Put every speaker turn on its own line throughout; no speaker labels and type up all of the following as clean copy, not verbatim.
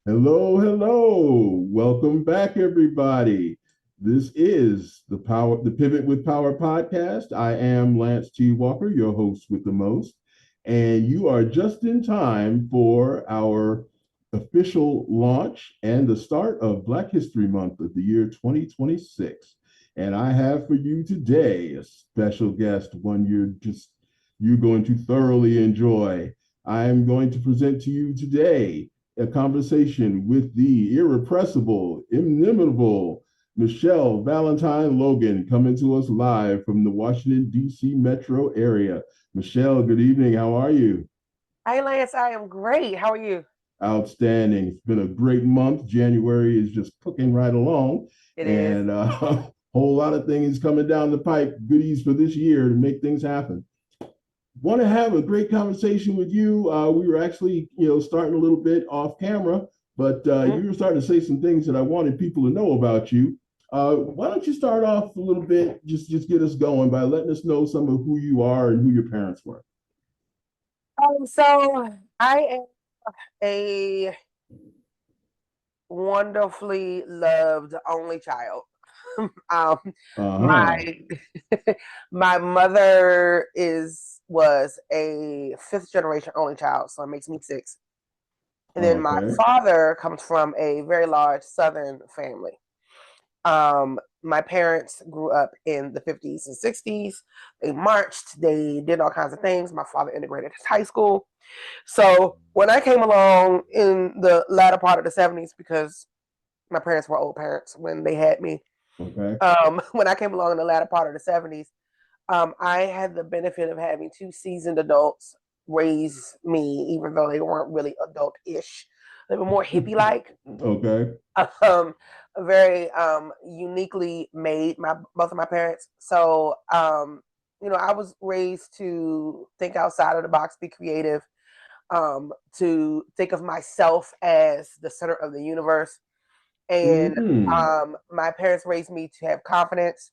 Hello, hello. Welcome back, everybody. This is the Pivot with Power podcast. I am Lance T. Walker, your host with the most, and you are just in time for our official launch and the start of Black History Month of the year 2026. And I have for you today a special guest, one you're going to thoroughly enjoy. I am going to present to you today a conversation with the irrepressible, inimitable Mischelle Valentine Logan, coming to us live from the Washington, D.C. metro area. Mischelle, good evening. How are you?
Hi, Lance. I am great. How are you?
Outstanding. It's been a great month. January is just cooking right along,
It is.
and a whole lot of things coming down the pipe, goodies for this year to make things happen. Want to have a great conversation with you. We were actually, starting a little bit off camera, but
Mhm.
you were starting to say some things that I wanted people to know about you. Why don't you start off a little bit, just get us going by letting us know some of who you are and who your parents were.
So I am a wonderfully loved only child. um, my
Uh-huh.
my mother was a fifth generation only child, so it makes me six. And then my
Okay.
father comes from a very large Southern family. My parents grew up in the 50s and 60s. They marched, they did all kinds of things. My father integrated his high school. So when I came along in the latter part of the 70s, because my parents were old parents when they had me,
Okay.
when I came along in the latter part of the 70s, I had the benefit of having two seasoned adults raise me, even though they weren't really adult ish. They were more hippie like.
Okay.
um, very uniquely made, my both of my parents. So I was raised to think outside of the box, be creative, to think of myself as the center of the universe. And
Mm-hmm.
my parents raised me to have confidence,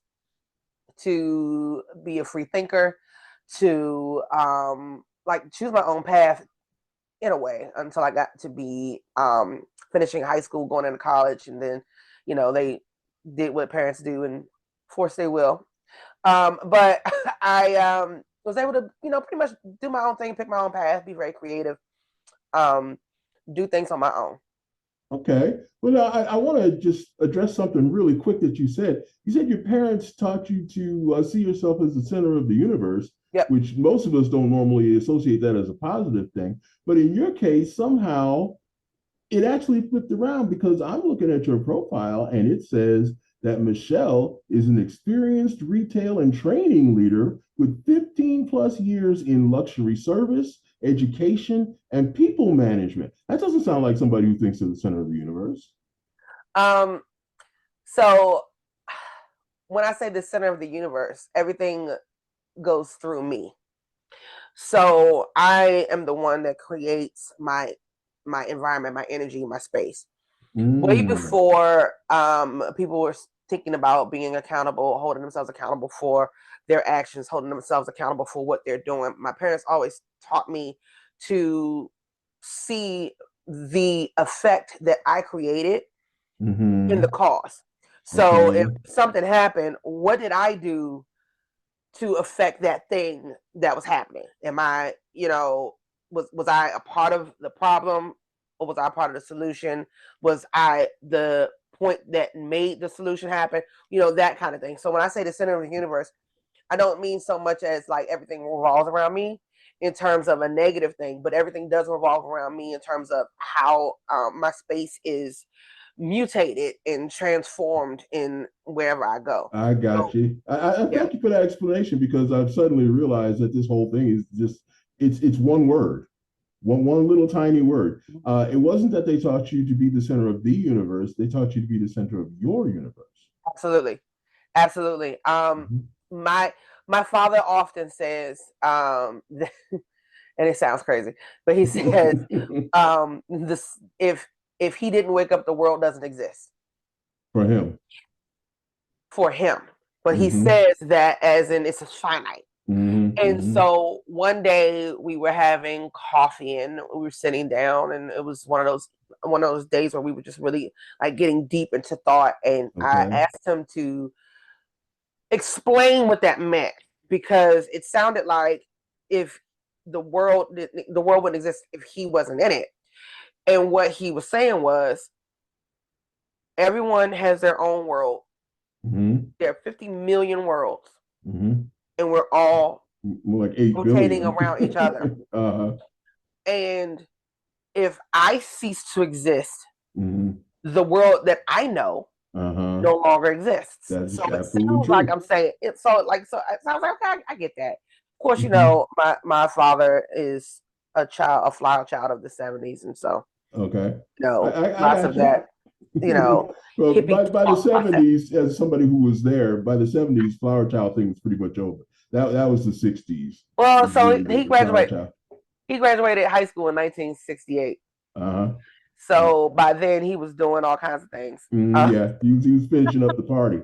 to be a free thinker, to like choose my own path in a way until I got to be finishing high school, going into college, and then they did what parents do and force their will. But I was able to pretty much do my own thing, pick my own path, be very creative, um, do things on my own.
Okay. Well, now, I want to just address something really quick that you said. You said your parents taught you to see yourself as the center of the universe,
Yep.
which most of us don't normally associate that as a positive thing. But in your case, somehow it actually flipped around because I'm looking at your profile and it says that Mischelle is an experienced retail and training leader with 15 plus years in luxury service, education, and people management. That doesn't sound like somebody who thinks they're the center of the universe.
Um, so when I say the center of the universe, everything goes through me. So I am the one that creates my environment, my energy, my space. Way
Mm,
before people were thinking about being accountable, holding themselves accountable for their actions, holding themselves accountable for what they're doing. My parents always taught me to see the effect that I created in the
mm-hmm.
cause. So if
Okay.
something happened, what did I do to affect that thing that was happening? Am I, was I a part of the problem, or was I a part of the solution? Was I the point that made the solution happen? That kind of thing. So when I say the center of the universe, I don't mean so much as like everything revolves around me in terms of a negative thing, but everything does revolve around me in terms of how my space is mutated and transformed in wherever I go.
I got
So
you. I
yeah.
thank you for that explanation because I've suddenly realized that this whole thing is just it's one word, one little tiny word. It wasn't that they taught you to be the center of the universe; they taught you to be the center of your universe.
Absolutely. Absolutely.
Mhm.
My my father often says, and it sounds crazy, but he says, this if he didn't wake up, the world doesn't exist
For him.
for him. But he
Hmm.
says that as in it's finite.
Hmm.
And
Hmm.
so one day we were having coffee and we were sitting down, and it was one of those one of those days where we were just really like getting deep into thought, and I
Okay.
asked him to explain what that meant, because it sounded like if the world wouldn't exist if he wasn't in it. And what he was saying was, everyone has their own world.
Mm-hmm.
There are 50 million worlds,
Mm-hmm.
and we're all
More like 8 billion.
rotating around each other.
Uh-huh.
And if I cease to exist,
Mm-hmm.
the world that I know
Uh-huh.
no longer exists.
That's
So it
absolutely
sounds like
true.
I'm saying it. So it sounds like, okay, I get that. Of course,
Mm-hmm.
my father is a flower child of the '70s, and so
Okay. I
lots
got
of
you.
that, you know,
Well,
hippie
by the
thought process.
70s, as somebody who was there, by the 70s, Flower Child thing was pretty much over. That was the 60s.
Well, so
The Flower Child.
he graduated high school in 1968.
Uh-huh.
So by then he was doing all kinds of things.
Yeah, he was finishing up the party.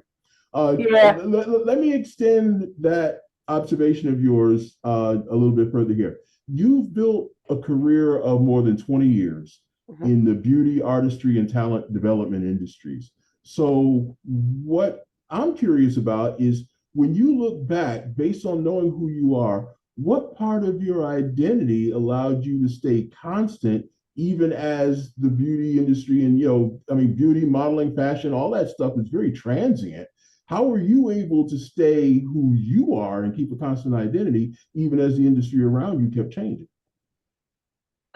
Yeah.
Let me extend that observation of yours a little bit further here. You've built a career of more than 20 years
Mhm.
in the beauty, artistry, and talent development industries. So, what I'm curious about is when you look back, based on knowing who you are, what part of your identity allowed you to stay constant even as the beauty industry and I mean beauty, modeling, fashion, all that stuff is very transient. How are you able to stay who you are and keep a constant identity even as the industry around you kept changing?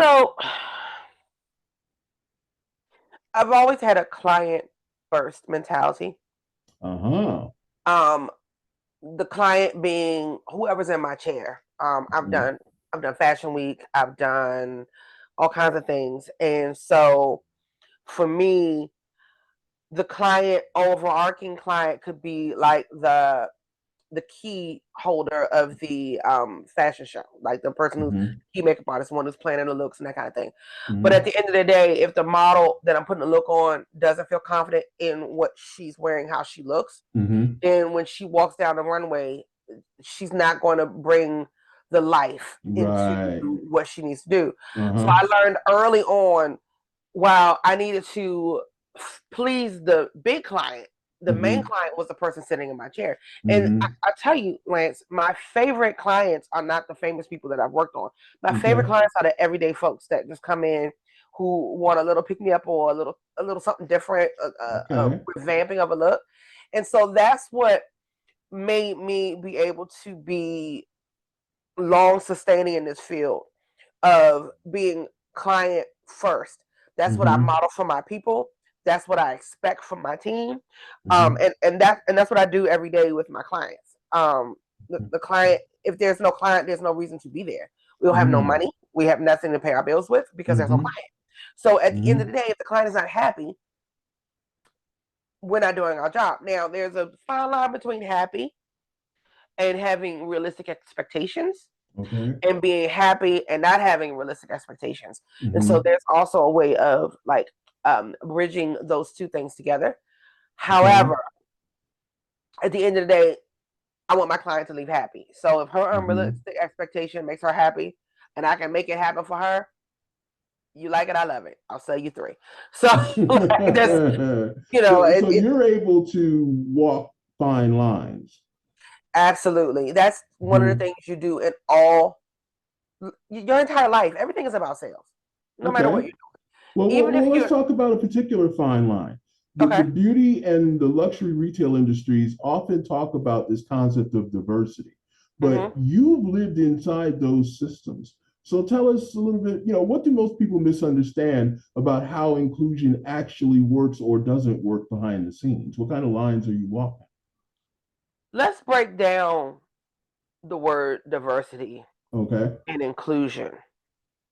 So I've always had a client first mentality.
Uh-huh.
Um, the client being whoever's in my chair.
Mm-hmm.
I've done Fashion Week. I've done all kinds of things, and so for me, the client, overarching client, could be like the key holder of the fashion show, like the person who's
Mm-hmm.
key makeup artist, one who's planning the looks and that kind of thing. But at
Mm-hmm.
the end of the day, if the model that I'm putting the look on doesn't feel confident in what she's wearing, how she looks,
Mm-hmm.
then when she walks down the runway, she's not going to bring the life into
Right.
what she needs to do. So
Uh-huh.
I learned early on, while I needed to please the big client, the main
Mm-hmm.
client was the person sitting in my chair. And
Mm-hmm.
I tell you, Lance, my favorite clients are not the famous people that I've worked on. My favorite
Okay.
clients are the everyday folks that just come in, who want a little pick me up or a little something different, a
Okay.
revamping of a look. And so that's what made me be able to be long sustaining in this field of being client first. That's what I
Mm-hmm.
model for my people. That's what I expect from my team.
Mm-hmm.
And that's what I do every day with my clients. The client, if there's no client, there's no reason to be there. We don't have no
Mm-hmm.
money. We have nothing to pay our bills with because there's no
Mm-hmm.
client. So at the end of
Mm-hmm.
the day, if the client is not happy, we're not doing our job. Now, there's a fine line between happy and having realistic expectations,
Okay.
and being happy and not having realistic expectations. And so
Mm-hmm.
there's also a way of like bridging those two things together.
Okay.
However, at the end of the day, I want my client to leave happy. So if her
Mm-hmm.
unrealistic expectation makes her happy and I can make it happen for her, you like it, I love it. I'll sell you three. So like that's
So you're able to walk fine lines.
absolutely, that's one of the
Mhm.
things you do in all your entire life. Everything is about sales, no matter what
Okay.
you're doing. Even if
Let's
you're
talk about a particular fine line. The
okay.
beauty and the luxury retail industries often talk about this concept of diversity, but
Mm-hmm.
you've lived inside those systems. So tell us a little bit, what do most people misunderstand about how inclusion actually works or doesn't work behind the scenes? What kind of lines are you walking?
Let's break down the word diversity
Okay.
and inclusion,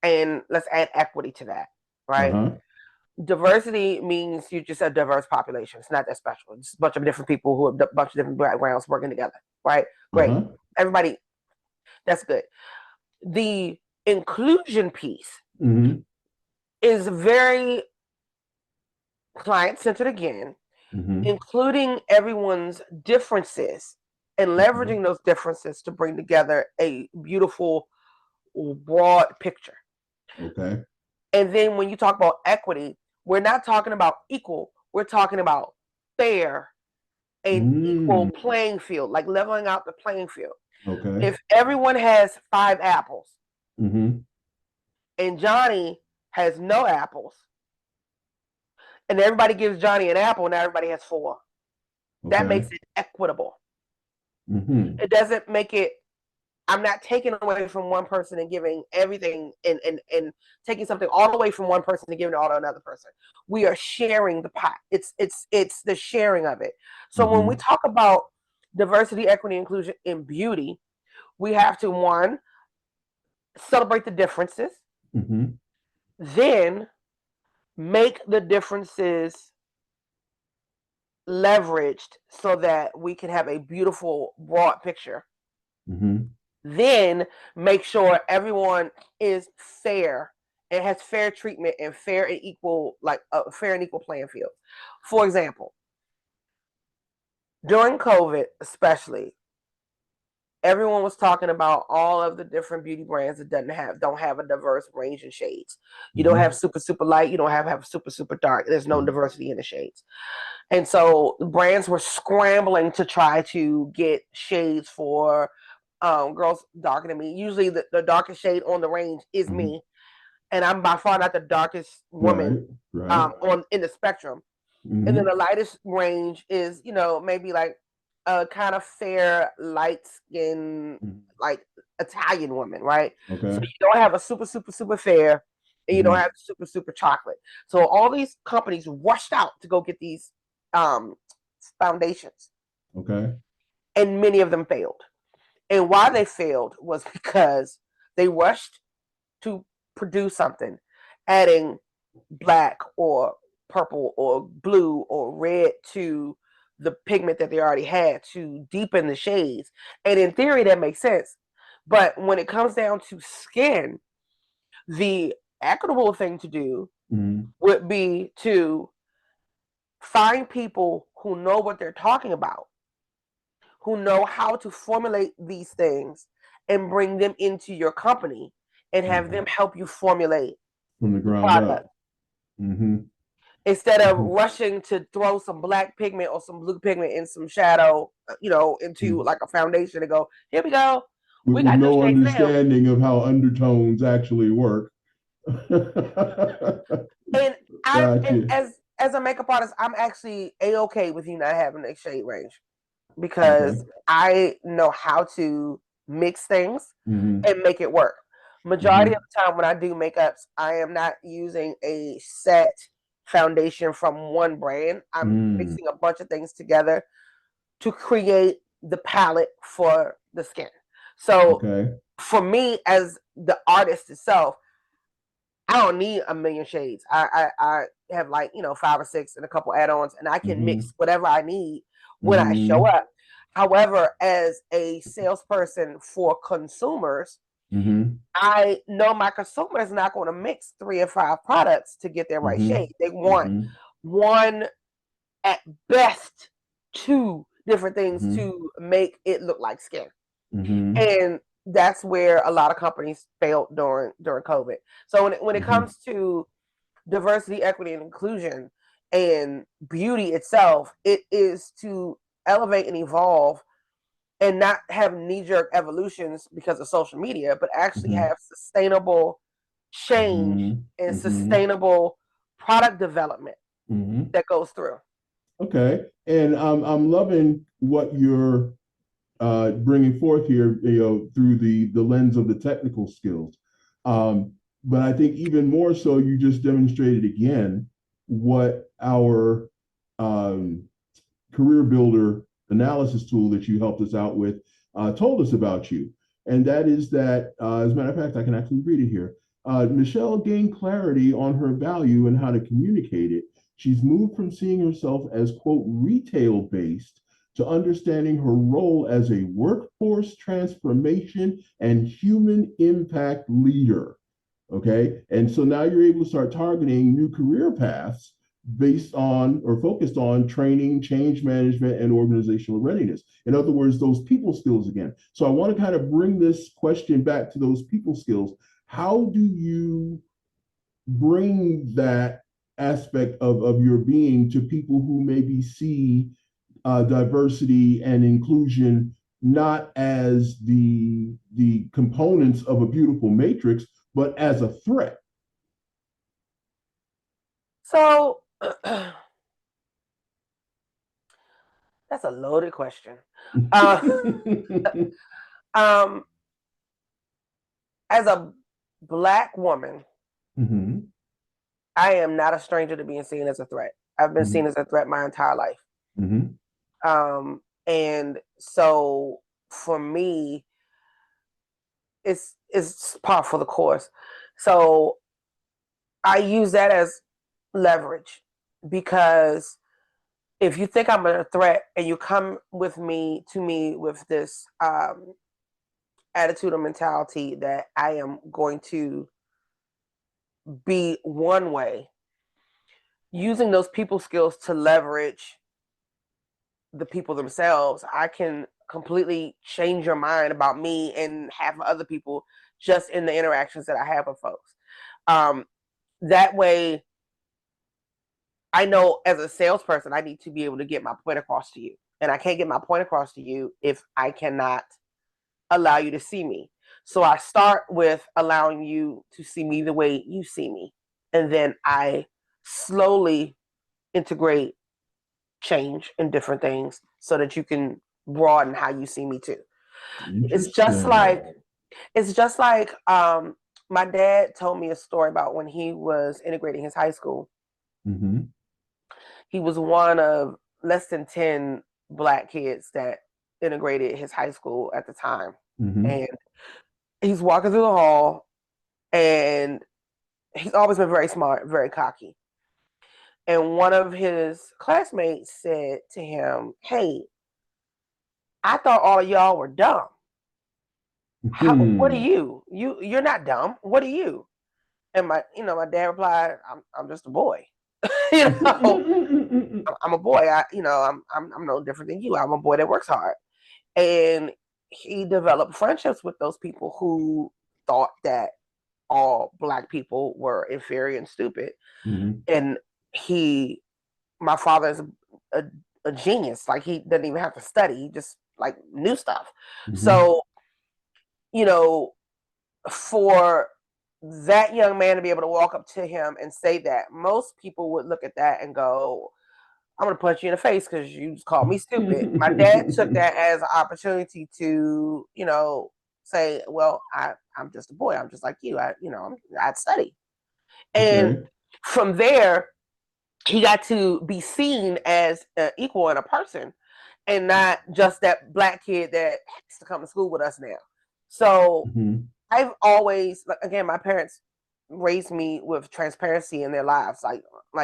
and let's add equity to that, right?
Uh-huh.
Diversity means you're just a diverse population. It's not that special. It's a bunch of different people who have a bunch of different backgrounds working together, right? Great.
Uh-huh.
Everybody, that's good. The inclusion piece
Mm-hmm.
is very client centered again,
Mm-hmm.
including everyone's differences and
Okay.
leveraging those differences to bring together a beautiful, broad picture.
Okay.
And then when you talk about equity, we're not talking about equal. We're talking about fair and equal playing field, like leveling out the playing field.
Okay.
If everyone has 5 apples
Mm-hmm.
and Johnny has no apples, and everybody gives Johnny an apple, and now everybody has 4. That
Okay.
makes it equitable.
Mm-hmm.
It doesn't make it. I'm not taking away from one person and giving everything and taking something all away from one person and giving it all to another person. We are sharing the pot. It's the sharing of it. So when we talk about diversity, equity, inclusion in beauty, we have to, one, celebrate the differences,
Mm-hmm.
then make the differences leveraged so that we can have a beautiful broad picture.
Mm-hmm.
Then make sure everyone is fair and has fair treatment and fair and equal, like a fair and equal playing field. For example, during COVID, especially, everyone was talking about all of the different beauty brands that don't have a diverse range in shades. You don't have super light, you don't have super dark. There's no diversity in the shades. And so brands were scrambling to try to get shades for girls darker than me. Usually the darkest shade on the range is me, and I'm by far not the darkest woman
Right.
on in the spectrum. And then the lightest range is, maybe like a kind of fair, light skin, like Italian woman, right?
Okay.
So you don't have a super fair, and you don't have super chocolate. So all these companies rushed out to go get these um, foundations,
Okay.
and many of them failed. And why they failed was because they rushed to produce something, adding black or purple or blue or red to the pigment that they already had to deepen the shades. And in theory, that makes sense. But when it comes down to skin, the equitable thing to do would be to find people who know what they're talking about, who know how to formulate these things and bring them into your company and have them help you formulate
From the ground
product.
up. Mm-hmm.
Instead of rushing to throw some black pigment or some blue pigment in some shadow, into like a foundation and go, here we go. We
With
got new
no
shades now.
understanding of how undertones actually work.
And
Gotcha.
as a makeup artist, I'm actually a-okay with you not having a shade range, because
Okay.
I know how to mix things
Mm-hmm.
and make it work. Majority of the time when I do makeups, I am not using a set foundation from one brand. I'm mixing a bunch of things together to create the palette for the skin. So
Okay.
for me as the artist itself, I don't need a million shades. I have like 5 or 6 and a couple add-ons, and I can mix whatever I need when I show up. However, as a salesperson for consumers, I know my consumer is not going to mix 3 or 5 products to get their right shade. They want one, at best 2 different things to make it look like skin. And that's where a lot of companies failed during COVID. So when it comes to diversity, equity, and inclusion and beauty itself, it is to elevate and evolve and not have knee-jerk evolutions because of social media, but actually have sustainable change and sustainable product development that goes through.
Okay. And I'm loving what you're bringing forth here, through the lens of the technical skills. But I think even more so, you just demonstrated again what our career builder analysis tool that you helped us out with told us about you. And that is that, as a matter of fact, I can actually read it here. Mischelle gained clarity on her value and how to communicate it. She's moved from seeing herself as, quote, retail based to understanding her role as a workforce transformation and human impact leader. Okay. And so now you're able to start targeting new career paths based on or focused on training, change management, and organizational readiness. In other words, those people skills again. So I want to kind of bring this question back to those people skills. How do you bring that aspect of your being to people who maybe see diversity and inclusion not as the components of a beautiful matrix, but as a threat?
So that's a loaded question. Uh, um, as a Black woman,
Mm-hmm.
I am not a stranger to being seen as a threat. I've been seen
Mm-hmm.
as a threat my entire life.
Mm-hmm.
And so for me, it's par for the course. So I use that as leverage, because if you think I'm a threat and you come with me to me with this attitude or mentality that I am going to be one way, using those people skills to leverage the people themselves, I can completely change your mind about me and half of other people just in the interactions that I have with folks. Um, that way, I know as a salesperson, I need to be able to get my point across to you. And I can't get my point across to you if I cannot allow you to see me. So I start with allowing you to see me the way you see me. And then I slowly integrate change in different things so that you can broaden how you see me too. It's just like
Interesting.
it's just like my dad told me a story about when he was integrating his high school.
Mm-hmm.
He was one of less than 10 Black kids that integrated his high school at the time.
Mm-hmm.
And he's walking through the hall, and he's always been very smart, very cocky. And one of his classmates said to him, "Hey, I thought all of y'all were dumb. What are
Hmm.
you? You're not dumb. What are you?" And my dad replied, "I'm just a boy. you know, I'm a boy. I'm no different than you. I'm a boy that works hard." And he developed friendships with those people who thought that all Black people were inferior and stupid.
Mhm.
And he, my father is a, a genius. Like, he doesn't even have to study. He just like knew stuff.
Mhm.
So, you know, for that young man to be able to walk up to him and say that, most people would look at that and go, "I'm gonna punch you in the face because you just called me stupid." My dad took that as an opportunity to, say, "Well, I'm just a boy. I'm just like you. I'd study." And
Okay.
from there, he got to be seen as an equal and a person, and not just that Black kid that has to come to school with us now. So
Mhm.
I've always, like, again, my parents raised me with transparency in their lives. Like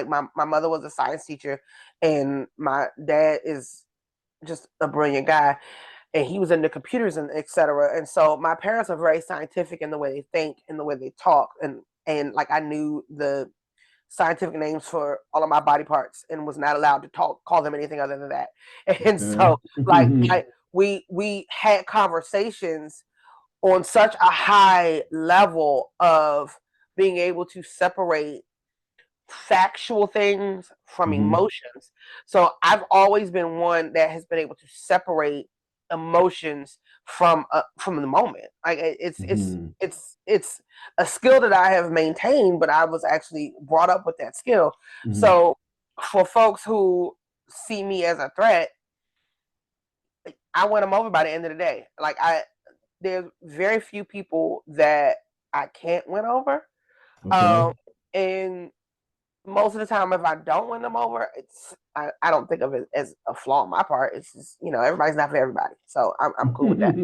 my mother was a science teacher, and my dad is just a brilliant guy, and he was into computers and etc. And so my parents are very scientific in the way they think, in the way they talk, and like, I knew the scientific names for all of my body parts and was not allowed to call them anything other than that. And
Okay.
so, like, we had conversations on such a high level of being able to separate factual things from
Mhm.
emotions. So I've always been one that has been able to separate emotions from the moment. Like,
Mhm.
it's a skill that I have maintained, but I was actually brought up with that skill.
Mhm.
So for folks who see me as a threat, I win them over by the end of the day. Like, there's very few people that I can't win over.
Okay.
Um, and most of the time, if I don't win them over, I don't think of it as a flaw on my part. It's just, everybody's not for everybody, so I'm cool with that.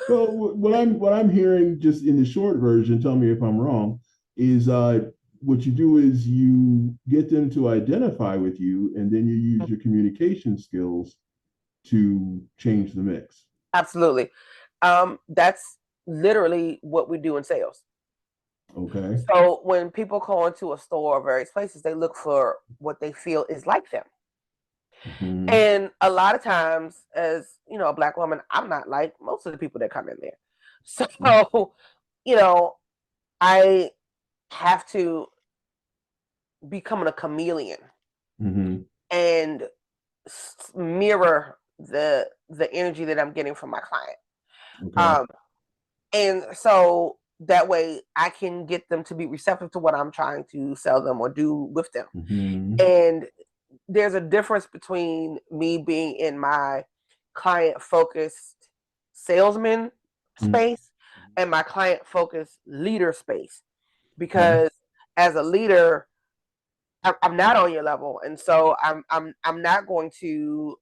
So what I'm hearing, just in the short version, tell me if I'm wrong, is what you do is you get them to identify with you, and then you use your communication skills to change the mix.
Absolutely. That's literally what we do in sales.
Okay.
So when people go into a store or various places, they look for what they feel is like them.
Mhm.
And a lot of times, as a Black woman, I'm not like most of the people that come in there. So, you know, I have to becoming a chameleon
Mm-hmm.
and mirror the energy that I'm getting from my client.
Okay.
And so that way I can get them to be receptive to what I'm trying to sell them or do with them.
Mm-hmm.
And there's a difference between me being in my client focused salesman space and my client focused leader space.
Okay.
Because as a leader, I'm not on your level, and so I'm not going to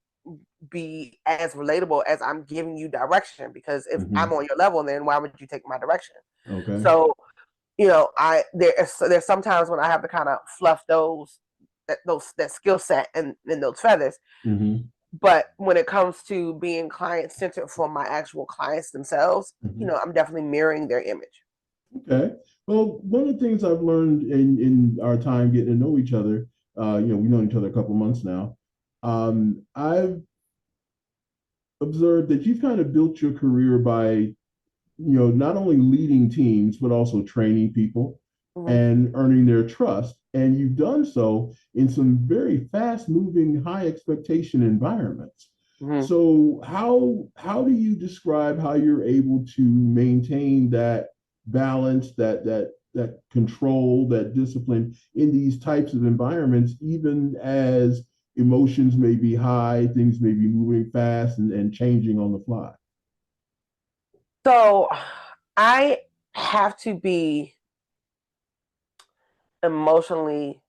be as relatable as I'm giving you direction, because if I'm
Mm-hmm.
on your level, then why would you take my direction?
Okay.
So, there's sometimes when I have to kind of fluff that skill set and those feathers.
Mm-hmm.
But when it comes to being client centered for my actual clients themselves,
Mm-hmm.
I'm definitely mirroring their image.
Okay. Well, one of the things I've learned in our time getting to know each other, we've known each other a couple months now. I've observed that you've kind of built your career by, not only leading teams, but also training people
Mm-hmm.
and earning their trust. And you've done so in some very fast moving, high expectation environments.
Mm-hmm.
So how do you describe how you're able to maintain that balance, that control, that discipline in these types of environments, even as emotions may be high, things may be moving fast and changing on the fly?
So I have to be emotionally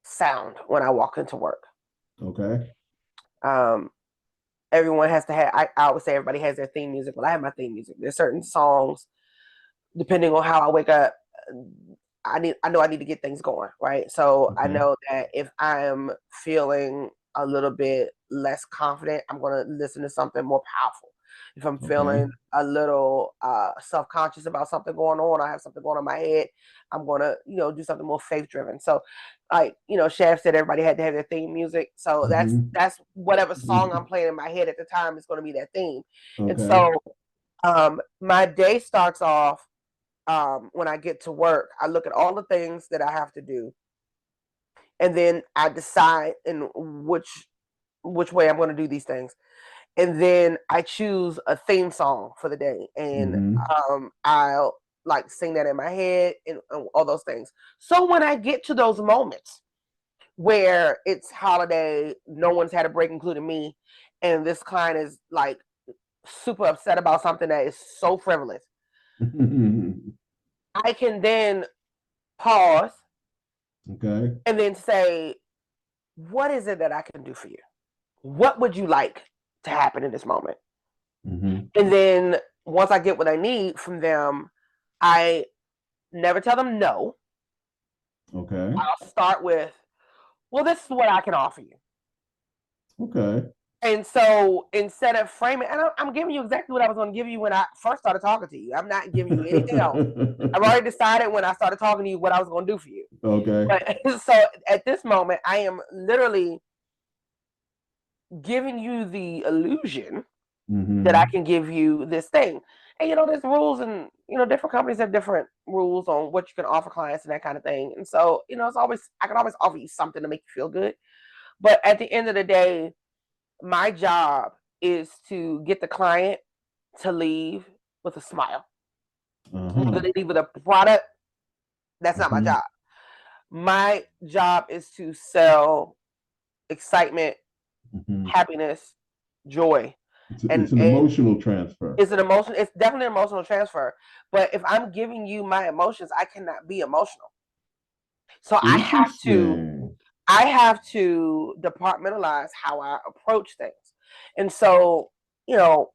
sound when I walk into work.
Okay.
Um, Everyone has to have, I always say everybody has their theme music. Well, I have my theme music. There's certain songs, depending on how I wake up, I know I need to get things going, right? So I
Okay.
know that if I am feeling a little bit less confident, I'm going to listen to something more powerful. If I'm
Okay.
feeling a little self-conscious about something going on, I have something going on in my head, I'm going to, do something more faith-driven. So, like, Chef said, everybody had to have their theme music. So
Mm-hmm.
that's whatever song I'm playing in my head at the time is going to be that theme. And
Okay.
so my day starts off when I get to work. I look at all the things that I have to do, and then I decide in which way I'm going to do these things, and then I choose a theme song for the day, and
Mm-hmm.
I'll like sing that in my head and all those things. So when I get to those moments where it's holiday, no one's had a break, including me, and this client is like super upset about something that is so frivolous, I can then pause
Okay.
and then say, what is it that I can do for you? What would you like to happen in this moment?
Mm-hmm.
And then once I get what I need from them, I never tell them no.
Okay.
I'll start with, well, this is what I can offer you.
Okay.
And so instead of framing, and I'm giving you exactly what I was going to give you when I first started talking to you. I'm not giving you anything else. I've already decided when I started talking to you what I was going to do for you.
Okay.
But so at this moment, I am literally giving you the illusion that I
Mm-hmm.
can give you this thing. And there's rules, and different companies have different rules on what you can offer clients and that kind of thing. And so, I can always offer you something to make you feel good. But at the end of the day, my job is to get the client to leave with a smile. Whether
Uh-huh.
they leave with a product, that's not my
Mm-hmm.
job. My job is to sell excitement,
Mm-hmm.
happiness, joy.
It's
And
an
and
emotional transfer.
it's definitely an emotional transfer. But if I'm giving you my emotions, I cannot be emotional. So
Interesting.
I have to departmentalize how I approach things. And so, you know,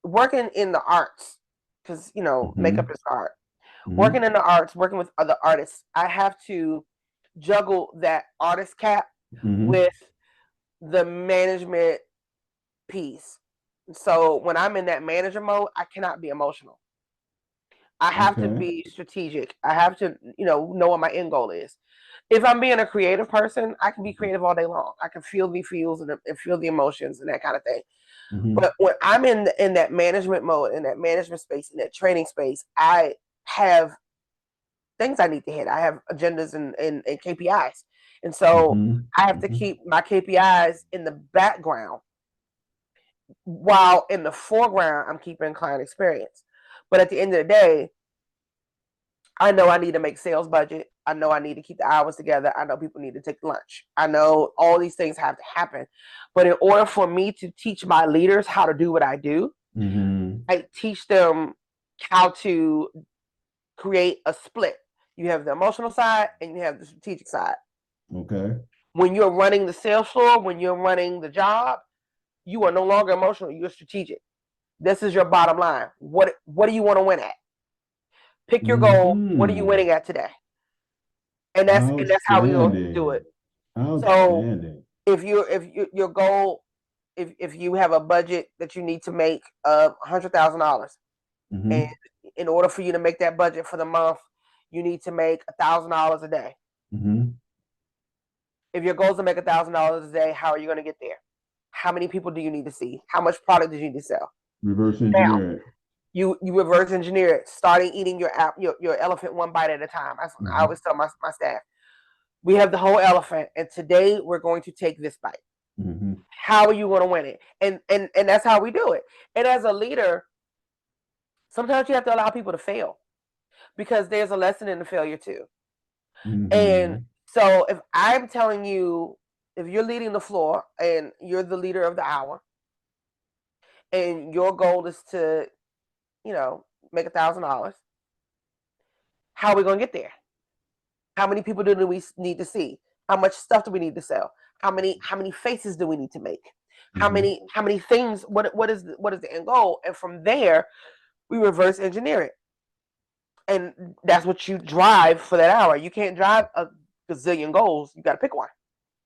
working in the arts, because makeup
Mm-hmm.
is art.
Mm-hmm.
Working in the arts, working with other artists, I have to juggle that artist cap
Mm-hmm.
with the management piece. So when I'm in that manager mode, I cannot be emotional. I have to
Okay.
be strategic. I have to, know what my end goal is. If I'm being a creative person, I can be creative all day long. I can feel the feels and feel the emotions and that kind of thing.
Mm-hmm.
But when I'm in that management mode, in that management space, in that training space, I have things I need to hit. I have agendas and KPIs. And so I have to keep my KPIs in the background while in the foreground, I'm keeping client experience. But at the end of the day, I know I need to make sales budget. I know I need to keep the hours together. I know people need to take lunch. I know all these things have to happen. But in order for me to teach my leaders how to do what I do, I teach them how to create a split. You have the emotional side and you have the strategic side.
Okay.
When you're running the sales floor, when you're running the job, you are no longer emotional. You're strategic. This is your bottom line. What do you want to win at? Pick your goal. What are you winning at today? And that's how we gonna do it. So
Outstanding.
if your goal, if you have a budget that you need to make of $100,000, and in order for you to make that budget for the month, you need to make $1,000 a day. If your goal is to make $1,000 a day, how are you going to get there? How many people do you need to see? How much product do you need to sell?
Reverse engineer it.
You reverse engineer it, starting eating your elephant one bite at a time. I always tell my staff, we have the whole elephant, and today we're going to take this bite. How are you going to win it? And that's how we do it. And as a leader, sometimes you have to allow people to fail because there's a lesson in the failure too. And so if I'm telling you, if you're leading the floor and you're the leader of the hour, and your goal is to, make $1,000, how are we going to get there? How many people do we need to see? How much stuff do we need to sell? How many faces do we need to make? How many things? What is the end goal? And from there, we reverse engineer it, and that's what you drive for that hour. You can't drive a gazillion goals. You got to pick one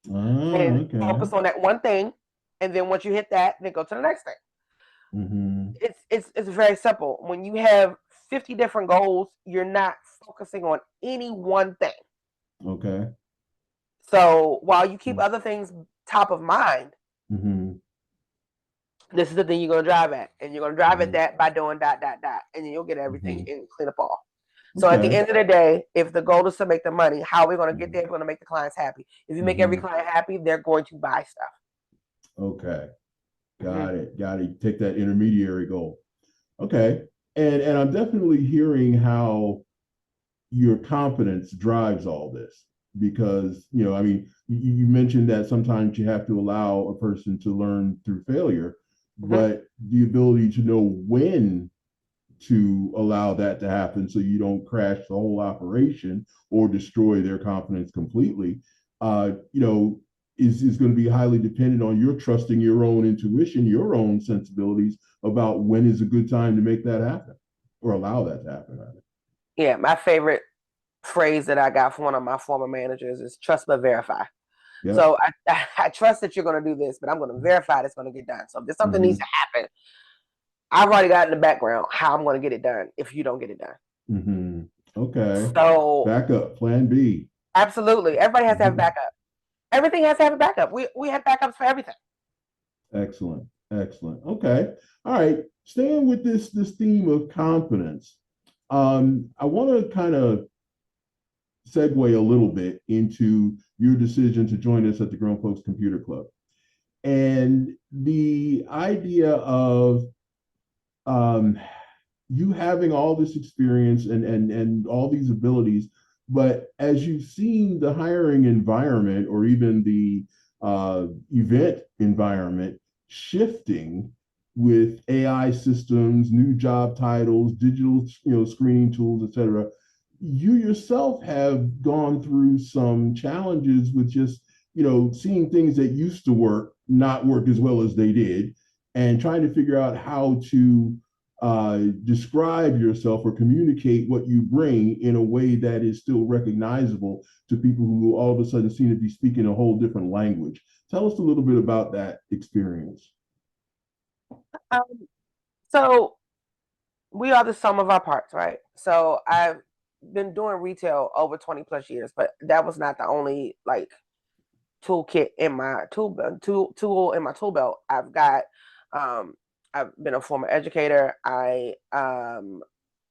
and focus on that one thing, and then once you hit that, then go to the next thing. It's very simple. When you have 50 different goals, you're not focusing on any one thing.
Okay.
So while you keep other things top of mind, this is the thing you're going to drive at. And you're going to drive at that by doing ... and then you'll get everything and clean up all. So at the end of the day, if the goal is to make the money, how are we going to get there? We're going to make the clients happy. If you make every client happy, they're going to buy stuff.
Okay. Got it. Take that intermediary goal. Okay. And I'm definitely hearing how your confidence drives all this, because, you mentioned that sometimes you have to allow a person to learn through failure, but the ability to know when to allow that to happen so you don't crash the whole operation or destroy their confidence completely, is going to be highly dependent on your trusting your own intuition, your own sensibilities about when is a good time to make that happen or allow that to happen. Rather.
Yeah, my favorite phrase that I got from one of my former managers is trust but verify. Yep. So I trust that you're going to do this, but I'm going to verify it's going to get done. So if there's something needs to happen, I've already got in the background how I'm going to get it done if you don't get it done.
Okay.
So
backup, plan B.
Absolutely. Everybody has to have backup. Everything has to have a backup. We have backups for everything.
Excellent. Okay. All right. Staying with this theme of confidence, I want to kind of segue a little bit into your decision to join us at the Grown Folks Computer Club. And the idea of you having all this experience and all these abilities, but as you've seen the hiring environment or even the event environment shifting with AI systems, new job titles, digital screening tools, et cetera, you yourself have gone through some challenges with just seeing things that used to work not work as well as they did, and trying to figure out how to describe yourself or communicate what you bring in a way that is still recognizable to people who all of a sudden seem to be speaking a whole different language. Tell us a little bit about that experience.
So we are the sum of our parts, right? So I've been doing retail over 20 plus years, but that was not the only toolkit in my tool in my tool belt. I've been a former educator. I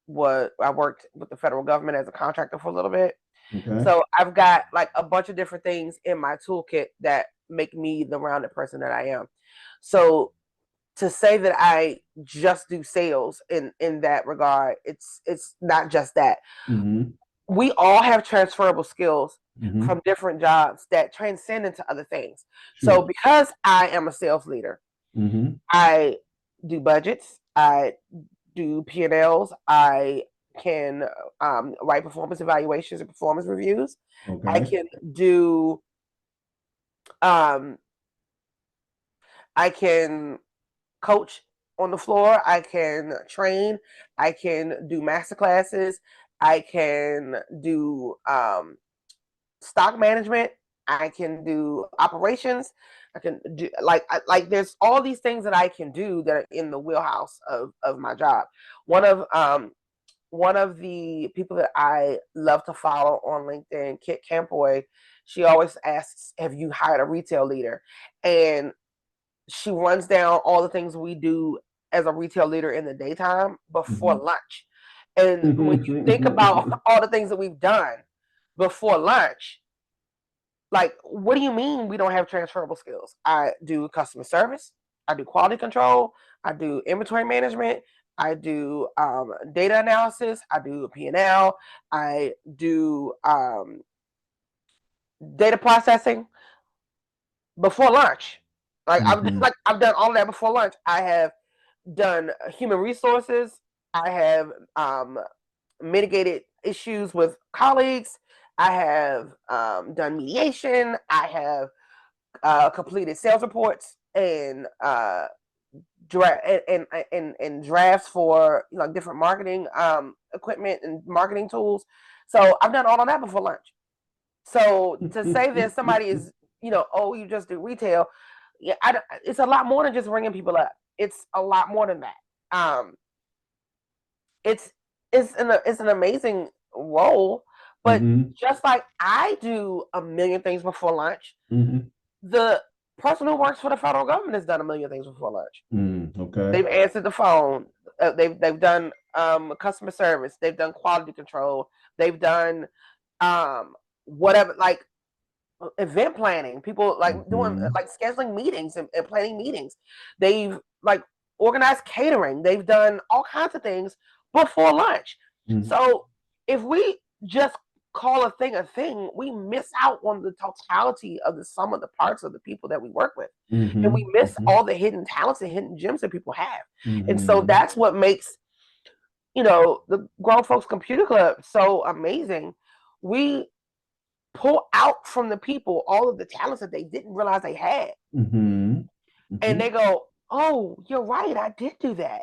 I worked with the federal government as a contractor for a little bit.
Okay.
So I've got like a bunch of different things in my toolkit that make me the rounded person that I am. So to say that I just do sales in that regard, it's not just that.
Mm-hmm.
We all have transferable skills
Mm-hmm.
from different jobs that transcend into other things. So
Sure.
because I am a sales leader,
Mm-hmm.
I do budgets, I do P&Ls, I can write performance evaluations and performance reviews. I
Okay.
can do um, I can coach on the floor. I can train. I can do master classes. I can do stock management. I can do operations. I can do like there's all these things that I can do that are in the wheelhouse of my job. One of um one of the people that I love to follow on LinkedIn, Kit Campoy, she always asks, "Have you hired a retail leader?" And she runs down all the things we do as a retail leader in the daytime before lunch. And when you think about
Mm-hmm.
all the things that we've done before lunch, like, what do you mean we don't have transferable skills? I do customer service, I do quality control, I do inventory management, I do data analysis, I do P&L, I do data processing before lunch. Like
Mm-hmm.
I've done all of that before lunch. I have done human resources. I have mitigated issues with colleagues. I have done mediation. I have completed sales reports and and drafts for different marketing equipment and marketing tools. So I've done all of that before lunch. So to say that somebody is, oh, you just do retail, yeah, it's a lot more than just ringing people up. It's a lot more than that. Um, it's it's an amazing role, but
Mm-hmm.
just like I do a million things before lunch,
Mm-hmm.
the person who works for the federal government has done a million things before lunch.
Okay.
They've answered the phone. They've done customer service. They've done quality control. They've done um, whatever, like event planning. People like doing
Mm-hmm.
like scheduling meetings and planning meetings. They've like organized catering. They've done all kinds of things before lunch.
Mm-hmm.
So if we just call a thing, we miss out on the totality of the sum of the parts of the people that we work with. And we miss
Mm-hmm.
all the hidden talents and hidden gems that people have. And so
Mm-hmm.
that's what makes, the Grown Folks Computer Club so amazing. We pull out from the people all of the talents that they didn't realize they had.
Mm-hmm.
And they go, oh, you're right. I did do that.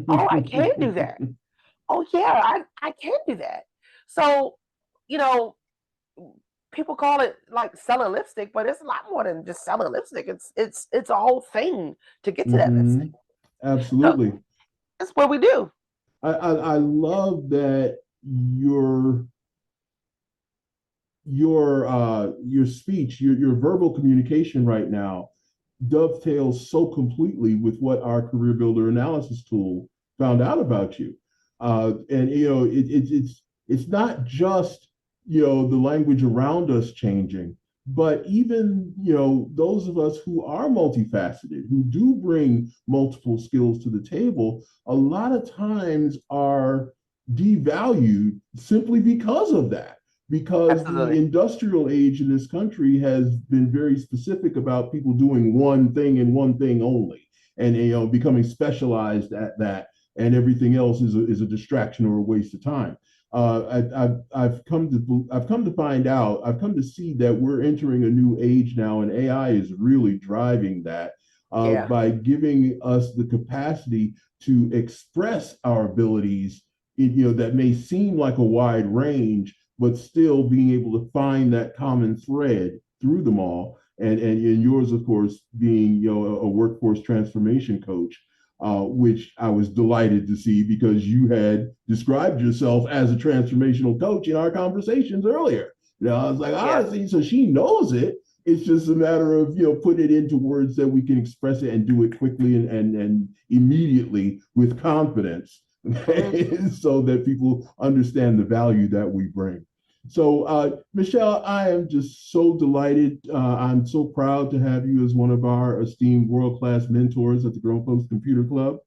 Oh, I can do that. Oh, yeah, I can do that. So, you know, people call it like selling lipstick, but it's a lot more than just selling lipstick. It's a whole thing to get to that lipstick.
Mm-hmm.
So
Absolutely.
that's what we do.
I love that your your speech, your verbal communication right now dovetails so completely with what our career builder analysis tool found out about you. And it's not just the language around us changing, but even those of us who are multifaceted, who do bring multiple skills to the table, a lot of times are devalued simply because of that, because the
Absolutely.
industrial age in this country has been very specific about people doing one thing and one thing only, and becoming specialized at that, and everything else is a distraction or a waste of time. I've come to find out, I've come to see that we're entering a new age now, and AI is really driving that,
Yeah.
by giving us the capacity to express our abilities, that may seem like a wide range, but still being able to find that common thread through them all. And yours, of course, being a workforce transformation coach, which I was delighted to see, because you had described yourself as a transformational coach in our conversations earlier. I was like,
Yeah.
see, so she knows it. It's just a matter of putting it into words that we can express it and do it quickly and immediately with confidence. so that people understand the value that we bring. So, Mischelle, I am just so delighted. I'm so proud to have you as one of our esteemed world-class mentors at the Grown Folks Computer Club.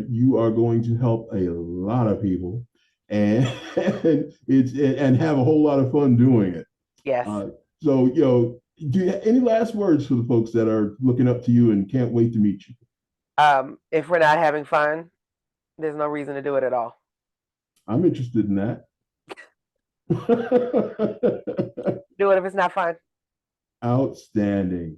You are going to help a lot of people, and and have a whole lot of fun doing it.
Yes.
So, do you have any last words for the folks that are looking up to you and can't wait to meet you?
If we're not having fun, there's no reason to do it at all.
I'm interested in that.
Do it if it's not fun.
Outstanding.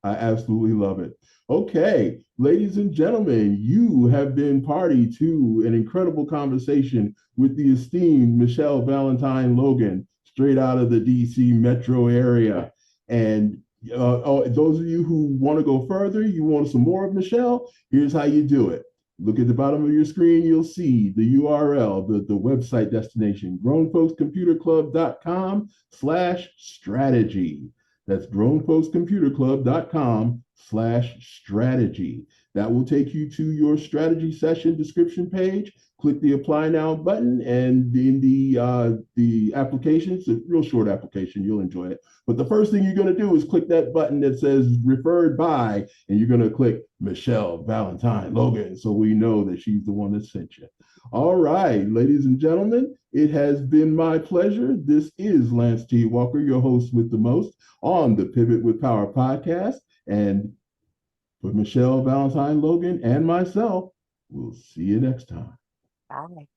I absolutely love it. Okay, ladies and gentlemen, you have been party to an incredible conversation with the esteemed Mischelle Valentine Logan, straight out of the DC metro area. And those of you who want to go further, you want some more of Mischelle, here's how you do it. Look at the bottom of your screen, you'll see the URL, the website destination, grownfolkscomputerclub.com/strategy. That's grownfolkscomputerclub.com/strategy. That will take you to your strategy session description page. Click the apply now button, and in the application, it's a real short application, you'll enjoy it. But the first thing you're going to do is click that button that says referred by, and you're going to click Mischelle Valentine Logan, so we know that she's the one that sent you. All right, ladies and gentlemen, it has been my pleasure. This is Lance T. Walker, your host with the most on the Pivot with Power podcast. And for Mischelle Valentine Logan and myself, we'll see you next time.
Bye.